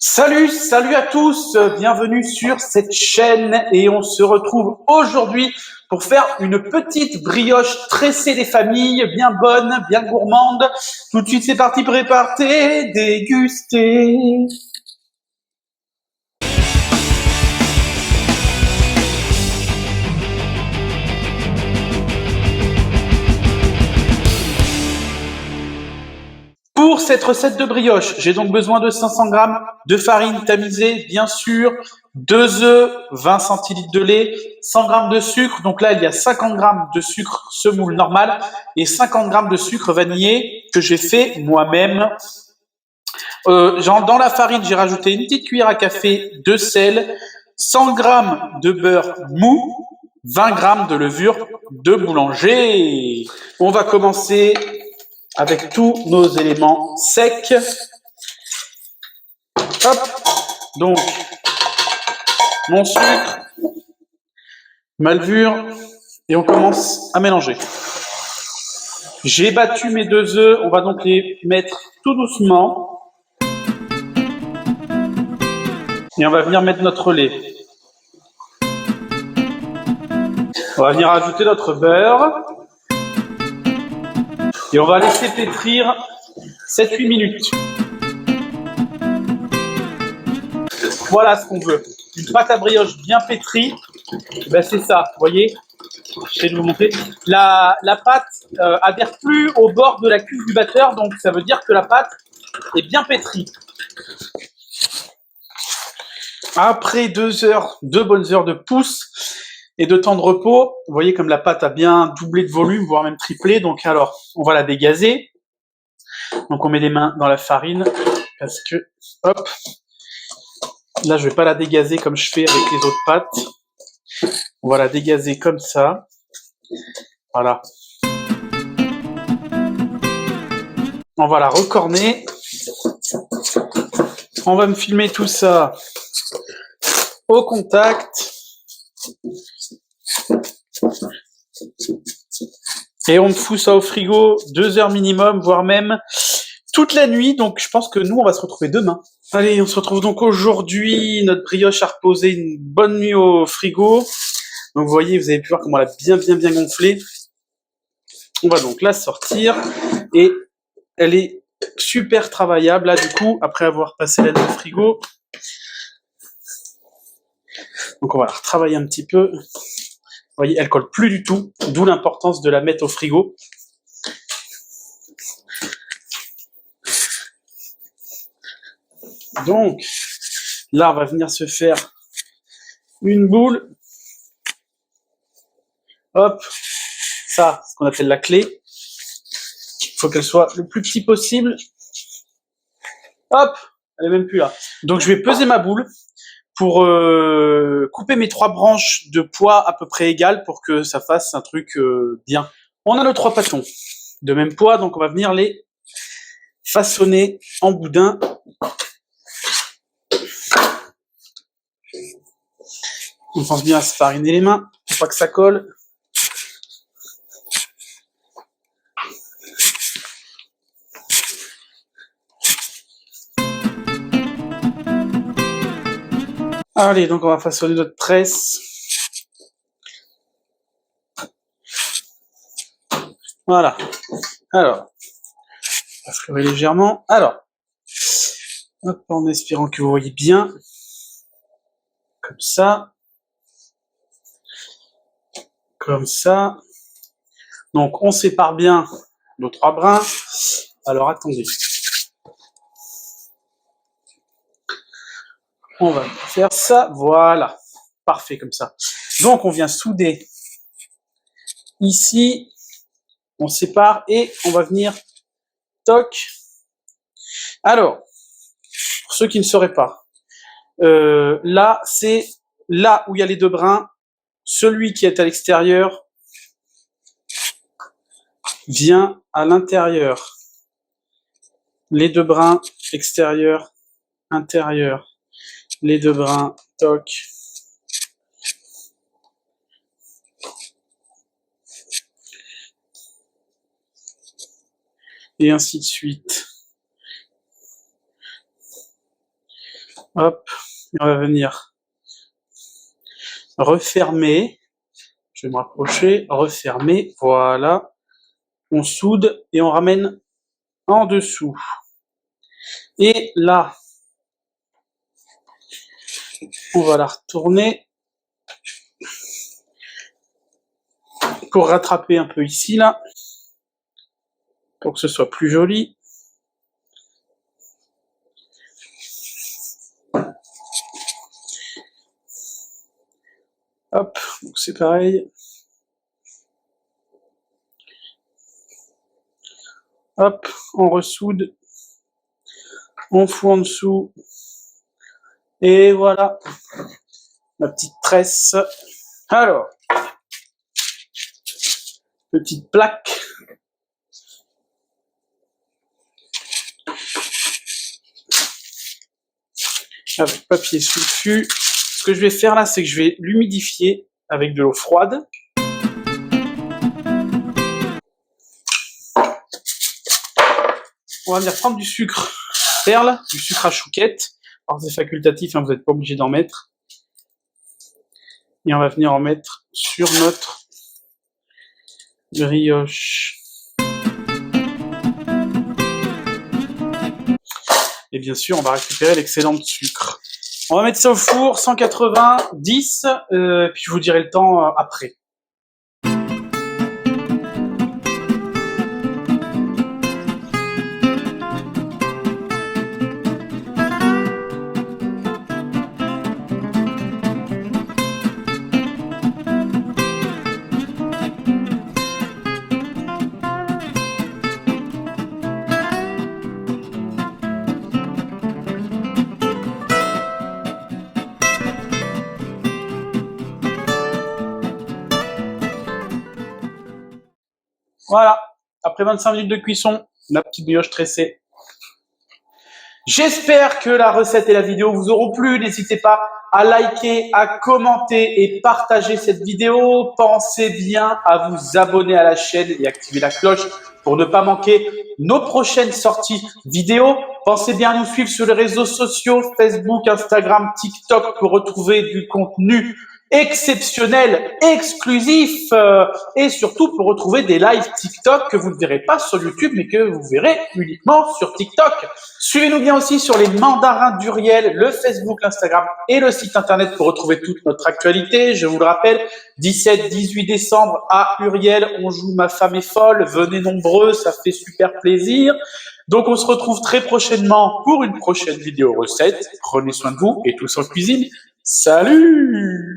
Salut à tous, bienvenue sur cette chaîne et on se retrouve aujourd'hui pour faire une petite brioche tressée des familles, bien bonne, bien gourmande. Tout de suite c'est parti, préparez, dégustez. Pour cette recette de brioche, j'ai donc besoin de 500 g de farine tamisée, bien sûr, 2 œufs, 20 centilitres de lait, 100 g de sucre. Donc là, il y a 50 g de sucre semoule normal et 50 g de sucre vanillé que j'ai fait moi-même. Dans la farine, j'ai rajouté une petite cuillère à café de sel, 100 g de beurre mou, 20 g de levure de boulanger. On va commencer avec tous nos éléments secs. Hop, donc mon sucre, ma levure, et on commence à mélanger. J'ai battu mes 2 œufs, on va donc les mettre tout doucement. Et on va venir mettre notre lait. On va venir ajouter notre beurre. Et on va laisser pétrir 7-8 minutes. Voilà ce qu'on veut. Une pâte à brioche bien pétrie, ben c'est ça, vous voyez. Je vais vous montrer. La pâte adhère plus au bord de la cuve du batteur, donc ça veut dire que la pâte est bien pétrie. Après 2 bonnes heures de pouce et de temps de repos, vous voyez comme la pâte a bien doublé de volume, voire même triplé. Donc alors, on va la dégazer. Donc on met les mains dans la farine parce que, hop, là je vais pas la dégazer comme je fais avec les autres pâtes. On va la dégazer comme ça. Voilà. On va la recorner. On va me filmer tout ça au contact. Et on me fout ça au frigo 2 heures minimum, voire même toute la nuit. Donc je pense que nous, on va se retrouver demain. Allez, on se retrouve donc aujourd'hui. Notre brioche a reposé une bonne nuit au frigo. Donc vous voyez, vous avez pu voir comment elle a bien gonflé. On va donc la sortir. Et elle est super travaillable là du coup, après avoir passé la nuit au frigo. Donc on va la retravailler un petit peu. Vous voyez, elle colle plus du tout, d'où l'importance de la mettre au frigo. Donc, là, on va venir se faire une boule. Hop, ça, ce qu'on appelle la clé. Il faut qu'elle soit le plus petit possible. Hop, elle est même plus là. Donc, je vais peser ma boule pour couper mes 3 branches de poids à peu près égales pour que ça fasse un truc bien. On a nos 3 pâtons de même poids, donc on va venir les façonner en boudin. On pense bien à se fariner les mains pour pas que ça colle. Allez, donc on va façonner notre tresse. Voilà. Alors, on va fleurer légèrement. Alors, hop, en espérant que vous voyez bien. Comme ça. Comme ça. Donc, on sépare bien nos 3 brins. Alors, attendez. On va faire ça. Voilà. Parfait, comme ça. Donc, on vient souder ici. On sépare et on va venir toc. Alors, pour ceux qui ne sauraient pas, là, c'est là où il y a les 2 brins. Celui qui est à l'extérieur vient à l'intérieur. Les 2 brins extérieur, intérieur. Les 2 brins, toc. Et ainsi de suite. Hop, on va venir refermer. Je vais me rapprocher, refermer, voilà. On soude et on ramène en dessous. Et là, on va la retourner pour rattraper un peu ici, là, pour que ce soit plus joli. Hop, donc c'est pareil. Hop, on ressoude. On fout en dessous. Et voilà, ma petite tresse. Alors, petite plaque. Avec papier sulfu. Ce que je vais faire là, c'est que je vais l'humidifier avec de l'eau froide. On va venir prendre du sucre perle, du sucre à chouquette. Alors c'est facultatif, hein, vous n'êtes pas obligé d'en mettre. Et on va venir en mettre sur notre brioche. Et bien sûr, on va récupérer l'excédent de sucre. On va mettre ça au four, 190, puis je vous dirai le temps après. Voilà, après 25 minutes de cuisson, la petite brioche tressée. J'espère que la recette et la vidéo vous auront plu. N'hésitez pas à liker, à commenter et partager cette vidéo. Pensez bien à vous abonner à la chaîne et activer la cloche pour ne pas manquer nos prochaines sorties vidéo. Pensez bien à nous suivre sur les réseaux sociaux, Facebook, Instagram, TikTok pour retrouver du contenu exceptionnel, exclusif et surtout pour retrouver des lives TikTok que vous ne verrez pas sur YouTube mais que vous verrez uniquement sur TikTok. Suivez-nous bien aussi sur les mandarins d'Uriel, le Facebook, l'Instagram et le site internet pour retrouver toute notre actualité. Je vous le rappelle, 17-18 décembre à Uriel, on joue Ma femme est folle. Venez nombreux, ça fait super plaisir. Donc on se retrouve très prochainement pour une prochaine vidéo recette. Prenez soin de vous et tous en cuisine. Salut!